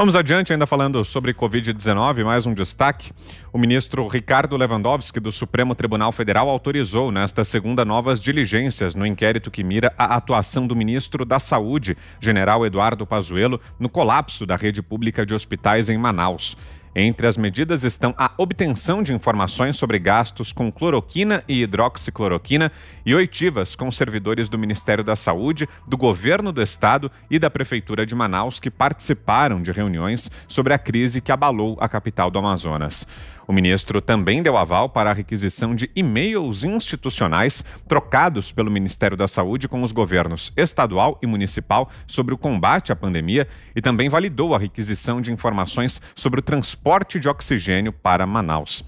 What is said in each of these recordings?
Vamos adiante, ainda falando sobre Covid-19, mais um destaque. O ministro Ricardo Lewandowski, do Supremo Tribunal Federal, autorizou nesta segunda novas diligências no inquérito que mira a atuação do ministro da Saúde, general Eduardo Pazuello, no colapso da rede pública de hospitais em Manaus. Entre as medidas estão a obtenção de informações sobre gastos com cloroquina e hidroxicloroquina e oitivas com servidores do Ministério da Saúde, do Governo do Estado e da Prefeitura de Manaus que participaram de reuniões sobre a crise que abalou a capital do Amazonas. O ministro também deu aval para a requisição de e-mails institucionais trocados pelo Ministério da Saúde com os governos estadual e municipal sobre o combate à pandemia e também validou a requisição de informações sobre o transporte de oxigênio para Manaus.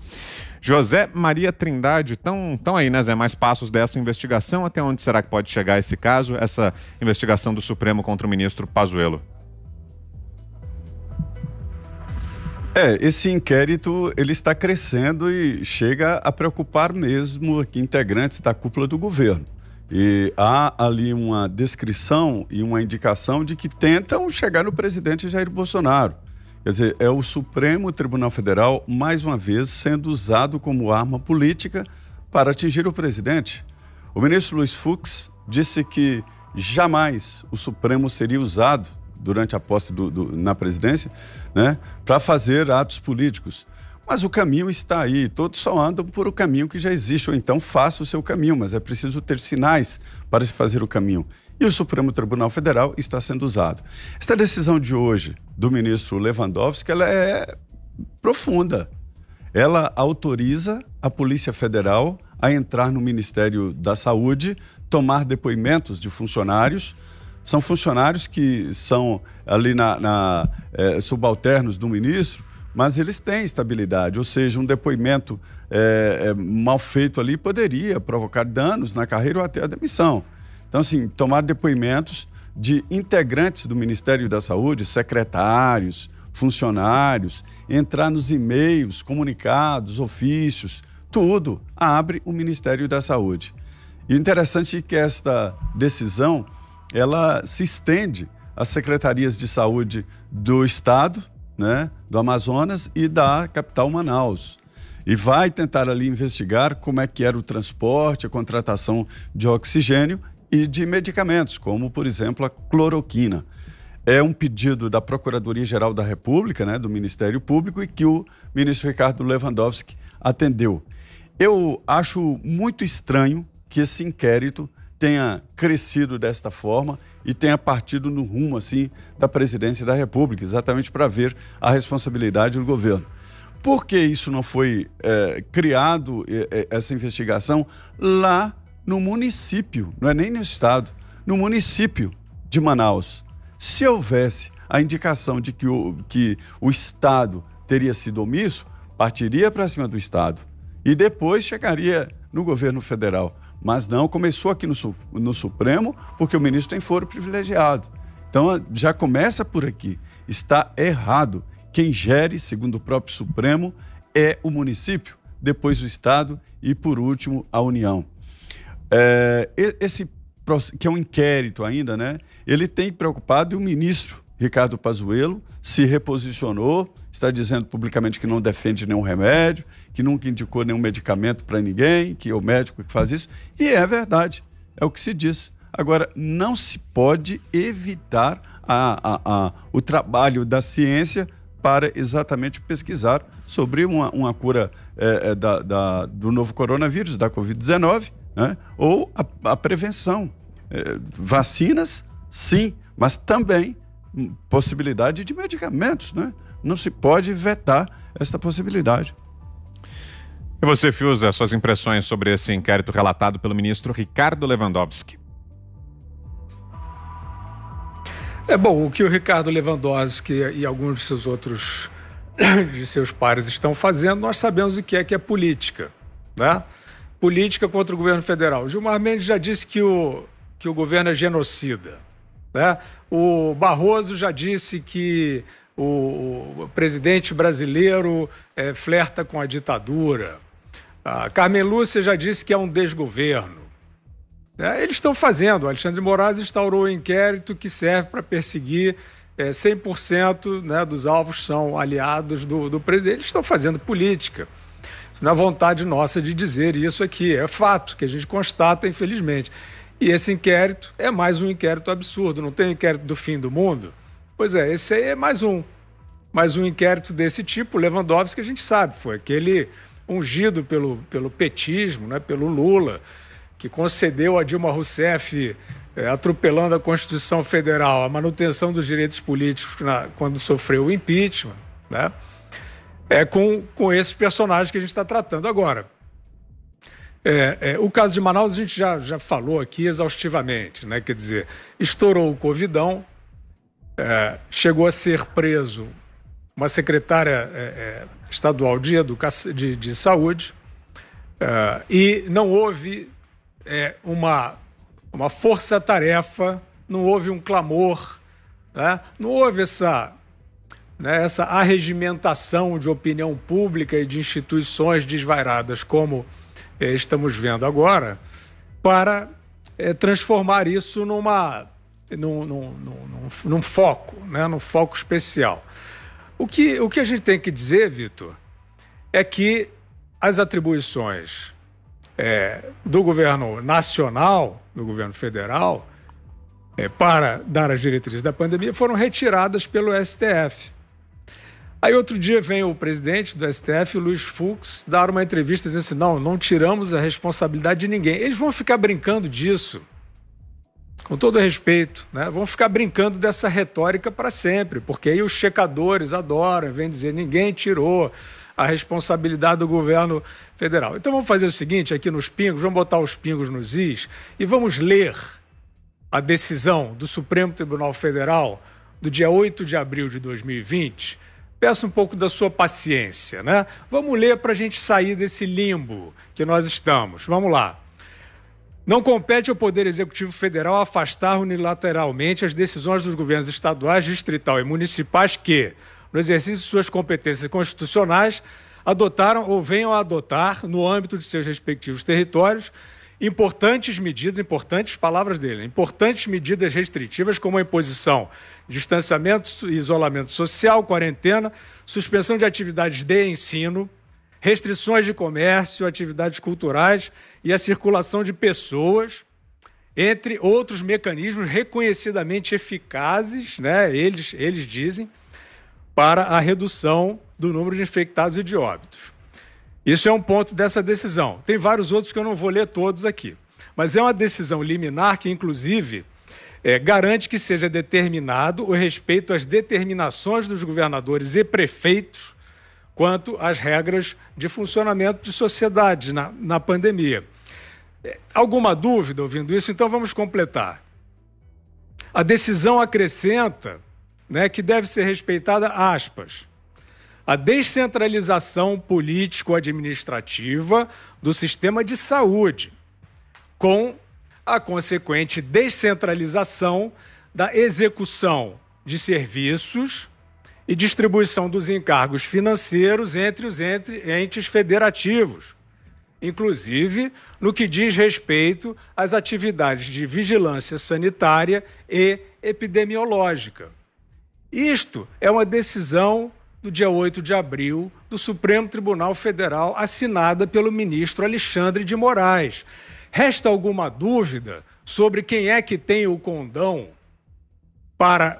José Maria Trindade, estão aí, né, Zé, mais passos dessa investigação? Até onde será que pode chegar esse caso, essa investigação do Supremo contra o ministro Pazuello? Esse inquérito ele está crescendo e chega a preocupar mesmo aqui integrantes da cúpula do governo. E há ali uma descrição e uma indicação de que tentam chegar no presidente Jair Bolsonaro. Quer dizer, é o Supremo Tribunal Federal, mais uma vez, sendo usado como arma política para atingir o presidente. O ministro Luiz Fux disse que jamais o Supremo seria usado durante a posse na presidência, né, para fazer atos políticos. Mas o caminho está aí, todos só andam por o caminho que já existe, ou então faça o seu caminho, mas é preciso ter sinais para se fazer o caminho. E o Supremo Tribunal Federal está sendo usado. Esta decisão de hoje do ministro Lewandowski, ela é profunda. Ela autoriza a Polícia Federal a entrar no Ministério da Saúde, tomar depoimentos de funcionários. São funcionários que são ali subalternos do ministro, mas eles têm estabilidade, ou seja, um depoimento mal feito ali poderia provocar danos na carreira ou até a demissão. Então, assim, tomar depoimentos de integrantes do Ministério da Saúde, secretários, funcionários, entrar nos e-mails, comunicados, ofícios, tudo abre o Ministério da Saúde. E o interessante é que esta decisão ela se estende às secretarias de saúde do estado, né, do Amazonas e da capital Manaus. E vai tentar ali investigar como é que era o transporte, a contratação de oxigênio e de medicamentos, como, por exemplo, a cloroquina. É um pedido da Procuradoria-Geral da República, né, do Ministério Público, e que o ministro Ricardo Lewandowski atendeu. Eu acho muito estranho que esse inquérito tenha crescido desta forma e tenha partido no rumo, assim, da presidência da República, exatamente para ver a responsabilidade do governo. Por que isso não foi criado, essa investigação, lá no município, não é nem no estado, no município de Manaus? Se houvesse a indicação de que o estado teria sido omisso, partiria para cima do estado e depois chegaria no governo federal. Mas não, começou aqui no Supremo, porque o ministro tem foro privilegiado. Então, já começa por aqui. Está errado. Quem gere, segundo o próprio Supremo, é o município, depois o Estado e, por último, a União. Esse que é um inquérito ainda, né? Ele tem preocupado e o ministro Ricardo Pazuello se reposicionou, está dizendo publicamente que não defende nenhum remédio, que nunca indicou nenhum medicamento para ninguém, que é o médico que faz isso. E é verdade, é o que se diz. Agora, não se pode evitar o trabalho da ciência para exatamente pesquisar sobre uma cura do novo coronavírus, da Covid-19, né? Ou a prevenção. Vacinas, sim, mas também possibilidade de medicamentos, né? Não se pode vetar esta possibilidade. E você, Fiuza, suas impressões sobre esse inquérito relatado pelo ministro Ricardo Lewandowski? Bom, o que o Ricardo Lewandowski e alguns de seus pares estão fazendo, nós sabemos o que é política, né? Política contra o governo federal. Gilmar Mendes já disse que o governo é genocida, né? O Barroso já disse que o presidente brasileiro flerta com a ditadura. A Carmen Lúcia já disse que é um desgoverno. Eles estão fazendo. O Alexandre de Moraes instaurou um inquérito que serve para perseguir 100%, né, dos alvos são aliados do presidente. Eles estão fazendo política. Isso não é vontade nossa de dizer isso aqui, é fato que a gente constata, infelizmente. E esse inquérito é mais um inquérito absurdo. Não tem um inquérito do fim do mundo? Pois é, esse aí é mais um inquérito desse tipo. Lewandowski, que a gente sabe, foi aquele ungido pelo petismo, né, pelo Lula, que concedeu a Dilma Rousseff, atropelando a Constituição Federal, a manutenção dos direitos políticos quando sofreu o impeachment, né? Com esses personagens que a gente está tratando agora. O caso de Manaus a gente já falou aqui exaustivamente, né? Quer dizer, estourou o Covidão, chegou a ser preso uma secretária estadual de saúde, e não houve uma força-tarefa, não houve um clamor, né? Não houve essa arregimentação de opinião pública e de instituições desvairadas como estamos vendo agora, para transformar isso num foco, né? Num foco especial. O que a gente tem que dizer, Vitor, é que as atribuições do governo nacional, do governo federal, para dar as diretrizes da pandemia, foram retiradas pelo STF. Aí outro dia vem o presidente do STF, o Luiz Fux, dar uma entrevista dizendo assim, não tiramos a responsabilidade de ninguém. Eles vão ficar brincando disso, com todo respeito, né? Vão ficar brincando dessa retórica para sempre, porque aí os checadores adoram, vêm dizer ninguém tirou a responsabilidade do governo federal. Então vamos fazer o seguinte, aqui nos pingos, vamos botar os pingos nos is e vamos ler a decisão do Supremo Tribunal Federal do dia 8 de abril de 2020. Peço um pouco da sua paciência, né? Vamos ler para a gente sair desse limbo que nós estamos. Vamos lá. Não compete ao Poder Executivo Federal afastar unilateralmente as decisões dos governos estaduais, distrital e municipais que, no exercício de suas competências constitucionais, adotaram ou venham a adotar, no âmbito de seus respectivos territórios, importantes palavras dele, importantes medidas restritivas como a imposição de distanciamento e isolamento social, quarentena, suspensão de atividades de ensino, restrições de comércio, atividades culturais e a circulação de pessoas, entre outros mecanismos reconhecidamente eficazes, né, eles dizem, para a redução do número de infectados e de óbitos. Isso é um ponto dessa decisão. Tem vários outros que eu não vou ler todos aqui. Mas é uma decisão liminar que, inclusive, garante que seja determinado o respeito às determinações dos governadores e prefeitos quanto às regras de funcionamento de sociedade na pandemia. Alguma dúvida ouvindo isso? Então vamos completar. A decisão acrescenta, né, que deve ser respeitada, aspas, a descentralização político-administrativa do sistema de saúde, com a consequente descentralização da execução de serviços e distribuição dos encargos financeiros entre os entes federativos, inclusive no que diz respeito às atividades de vigilância sanitária e epidemiológica. Isto é uma decisão do dia 8 de abril do Supremo Tribunal Federal, assinada pelo ministro Alexandre de Moraes. Resta alguma dúvida sobre quem é que tem o condão para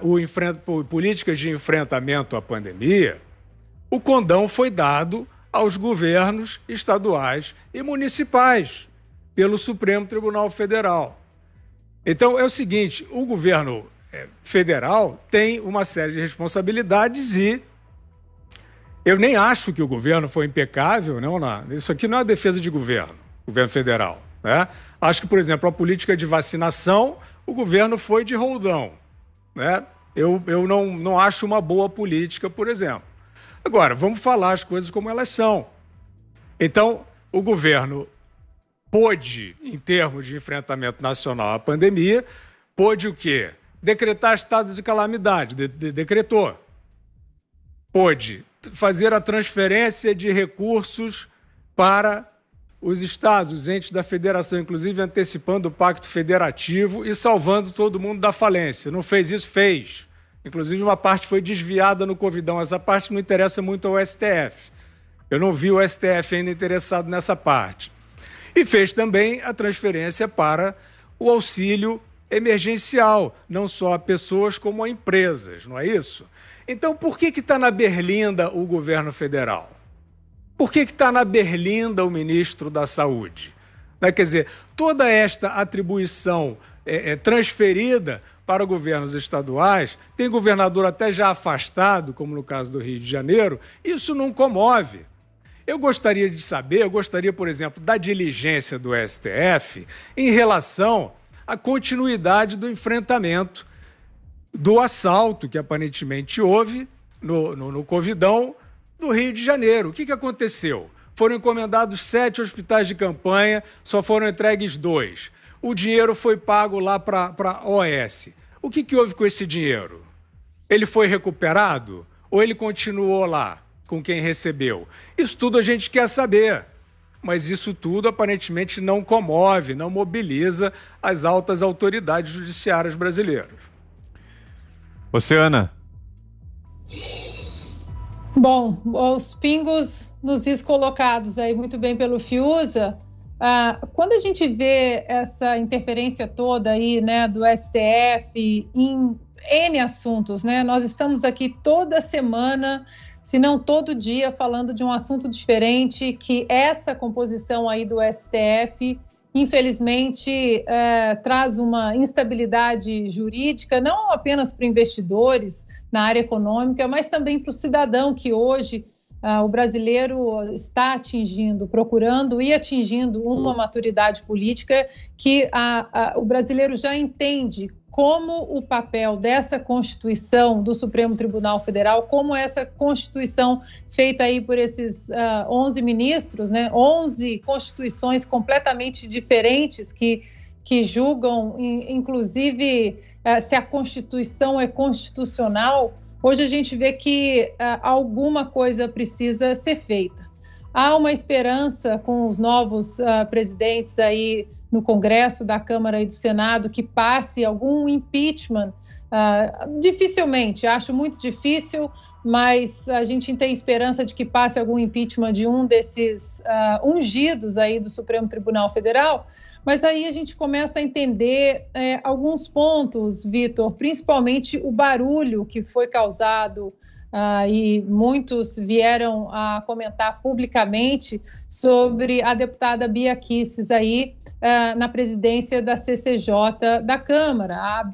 políticas de enfrentamento à pandemia? O condão foi dado aos governos estaduais e municipais pelo Supremo Tribunal Federal. Então é o seguinte, o governo federal tem uma série de responsabilidades e eu nem acho que o governo foi impecável, não. Isso aqui não é defesa de governo federal, né? Acho que, por exemplo, a política de vacinação, o governo foi de roldão, né? Eu não acho uma boa política, por exemplo. Agora, vamos falar as coisas como elas são. Então, o governo pôde, em termos de enfrentamento nacional à pandemia, pôde o quê? Decretar estado de calamidade, decretou. Pôde fazer a transferência de recursos para os estados, os entes da federação, inclusive antecipando o pacto federativo e salvando todo mundo da falência. Não fez isso? Fez. Inclusive, uma parte foi desviada no Covidão. Essa parte não interessa muito ao STF. Eu não vi o STF ainda interessado nessa parte. E fez também a transferência para o auxílio emergencial, não só a pessoas como a empresas, não é isso? Então, por que está na berlinda o governo federal? Por que está na berlinda o ministro da Saúde? Quer dizer, toda esta atribuição transferida para governos estaduais, tem governador até já afastado, como no caso do Rio de Janeiro, isso não comove. Eu gostaria, por exemplo, da diligência do STF em relação à continuidade do enfrentamento do assalto que aparentemente houve no Covidão do Rio de Janeiro. O que aconteceu? Foram encomendados 7 hospitais de campanha, só foram entregues 2. O dinheiro foi pago lá para a OS. O que houve com esse dinheiro? Ele foi recuperado ou ele continuou lá com quem recebeu? Isso tudo a gente quer saber. Mas isso tudo aparentemente não comove, não mobiliza as altas autoridades judiciárias brasileiras. Oceana. Bom, os pingos nos is colocados aí muito bem pelo Fiuza. Quando a gente vê essa interferência toda aí, né, do STF em N assuntos, né, nós estamos aqui toda semana, se não todo dia, falando de um assunto diferente, que essa composição aí do STF, infelizmente, traz uma instabilidade jurídica, não apenas para investidores na área econômica, mas também para o cidadão que hoje o brasileiro está procurando e atingindo uma maturidade política que o brasileiro já entende como o papel dessa Constituição do Supremo Tribunal Federal, como essa Constituição feita aí por esses 11 ministros, né, 11 constituições completamente diferentes que julgam, inclusive, se a Constituição é constitucional. Hoje a gente vê que alguma coisa precisa ser feita. Há uma esperança com os novos presidentes aí no Congresso, da Câmara e do Senado, que passe algum impeachment. Dificilmente, acho muito difícil, mas a gente tem esperança de que passe algum impeachment de um desses ungidos aí do Supremo Tribunal Federal. Mas aí a gente começa a entender alguns pontos, Vitor, principalmente o barulho que foi causado e muitos vieram a comentar publicamente sobre a deputada Bia Kicis aí na presidência da CCJ da Câmara. A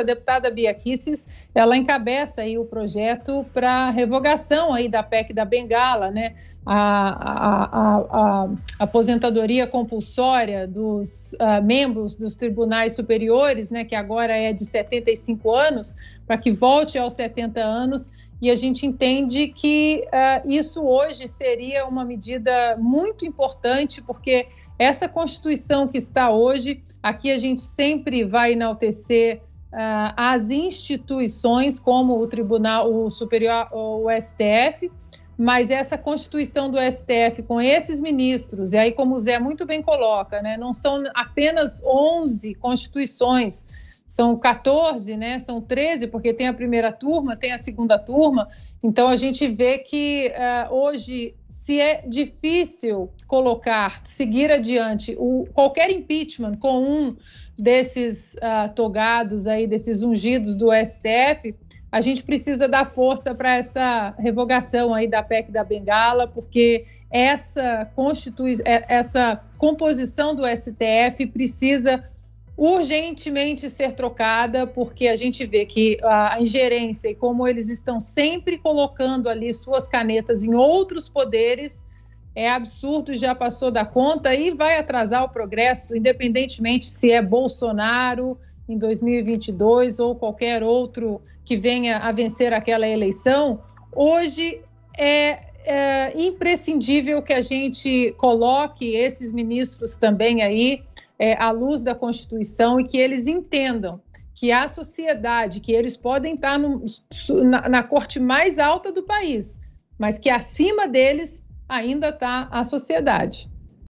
deputada Bia Kicis, ela encabeça aí o projeto para revogação aí da PEC da Bengala, né? A aposentadoria compulsória dos membros dos tribunais superiores, né, que agora é de 75 anos, para que volte aos 70 anos, e a gente entende que isso hoje seria uma medida muito importante, porque essa Constituição que está hoje, aqui a gente sempre vai enaltecer as instituições como o Tribunal Superior, o STF, mas essa Constituição do STF com esses ministros, e aí como o Zé muito bem coloca, né, não são apenas 11 constituições, são 14, né, são 13, porque tem a primeira turma, tem a segunda turma, então a gente vê que hoje, se é difícil seguir adiante qualquer impeachment com um desses togados aí, desses ungidos do STF, a gente precisa dar força para essa revogação aí da PEC da Bengala, porque essa composição do STF precisa urgentemente ser trocada, porque a gente vê que a ingerência e como eles estão sempre colocando ali suas canetas em outros poderes é absurdo, já passou da conta e vai atrasar o progresso, independentemente se é Bolsonaro em 2022 ou qualquer outro que venha a vencer aquela eleição. Hoje é imprescindível que a gente coloque esses ministros também aí à luz da Constituição e que eles entendam que a sociedade, que eles podem estar na corte mais alta do país, mas que acima deles ainda está a sociedade.